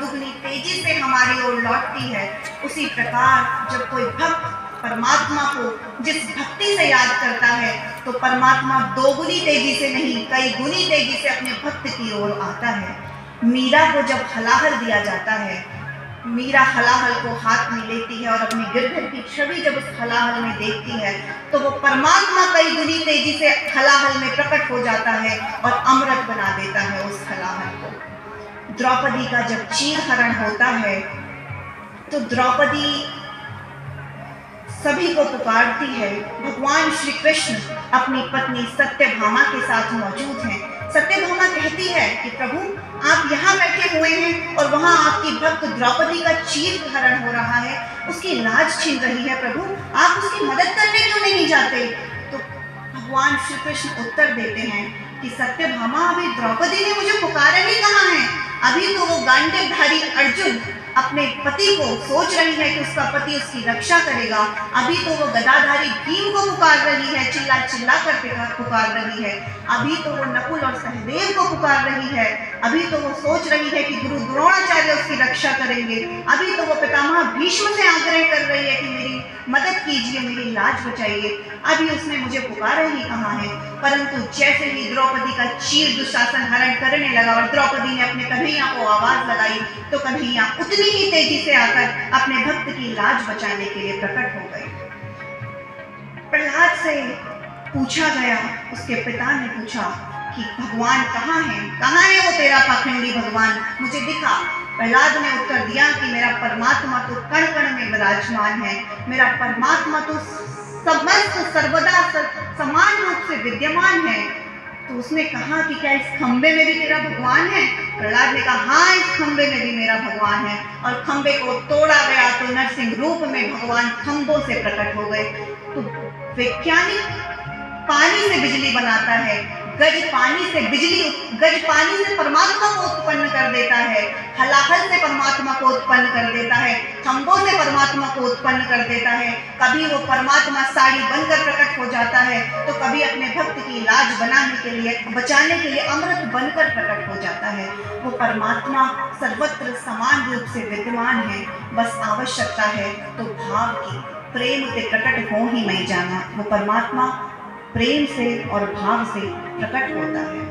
दुगनी तेजी से हमारी ओर लौटती है, उसी प्रकार जब कोई भक्त परमात्मा को जिस भक्ति से याद करता है तो परमात्मा दोगुनी तेजी से नहीं कई गुनी तेजी से अपने भक्त की ओर आता है। मीरा को जब हलाहल दिया जाता है, मीरा हलाहल को हाथ में लेती है और अपनी गिरधर की छवि जब उस हलाहल में देखती है तो वो परमात्मा कई गुनी तेजी से हलाहल में प्रकट हो जाता है और अमृत बना देता है उस हलाहल को। द्रौपदी का जब चीरहरण होता है तो द्रौपदी सभी को पुकारती है। भगवान श्री कृष्ण अपनी पत्नी सत्यभामा के साथ मौजूद हैं। सत्यभामा कहती है कि प्रभु आप यहाँ बैठे हुए हैं और वहाँ आपकी भक्त द्रौपदी का चीरहरण हो रहा है, उसकी लाज छिन रही है, प्रभु आप उसकी मदद करने क्यों नहीं जाते? तो भगवान श्री कृष्ण उत्तर देते हैं कि सत्यभामा अभी द्रौपदी ने मुझे पुकारा ही कहाँ है, अभी तो वो गांडीवधारी अर्जुन अपने पति को सोच रही है कि उसका पति उसकी रक्षा करेगा, अभी तो वो गदाधारी भीम को पुकार रही है, चिल्ला चिल्ला कर पुकार रही है, अभी तो वो नकुल और सहदेव को पुकार रही है, अभी तो वो सोच रही है कि गुरु द्रोणाचार्य उसकी रक्षा करेंगे, अभी तो वो पितामह भीष्म से आग्रह कर रही है कि मेरी मदद कीजिए, मेरी लाज बचाइए, अभी उसने मुझे पुकारा ही कहाँ है। परंतु जैसे ही द्रौपदी का चीर दुशासन हरण करने लगा और द्रौपदी ने अपने कन्हैया को आवाज लगाई तो कन्हैया उतनी ही तेजी से आकर अपने भक्त की लाज बचाने के लिए प्रकट हो गए। प्रहलाद से पूछा गया, उसके पिता ने पूछा कि भगवान कहाँ है वो तेरा पाखंडी भगवान, मुझे दिखा। प्रहलाद ने उत्तर दिया कि मेरा परमात्मा तो कण कण में विराजमान है, मेरा परमात्मा तो समस्त सर्वदा समान रूप से विद्यमान है। तो उसने कहा कि क्या इस खंबे में भी तेरा भगवान है? प्रहलाद ने कहा हाँ, इस खंबे में भी मेरा भगवान है। और खंबे को तोड़ा गया तो नरसिंह रूप में भगवान खंभों से प्रकट हो गए। तो वैज्ञानिक पानी से बिजली बनाता है, गज पानी से परमात्मा को उत्पन्न कर देता है, हलाहल से परमात्मा को उत्पन्न कर देता है, खंभों से परमात्मा को उत्पन्न कर देता है। कभी वो परमात्मा साड़ी बनकर प्रकट हो जाता है तो कभी अपने भक्त की लाज बचाने के लिए अमृत बनकर प्रकट हो जाता है। वो परमात्मा सर्वत्र समान रूप से विद्यमान है, बस आवश्यकता है तो भाव की, प्रेम से प्रकट हो ही नहीं जाना। वो परमात्मा प्रेम से और भाव से प्रकट होता है।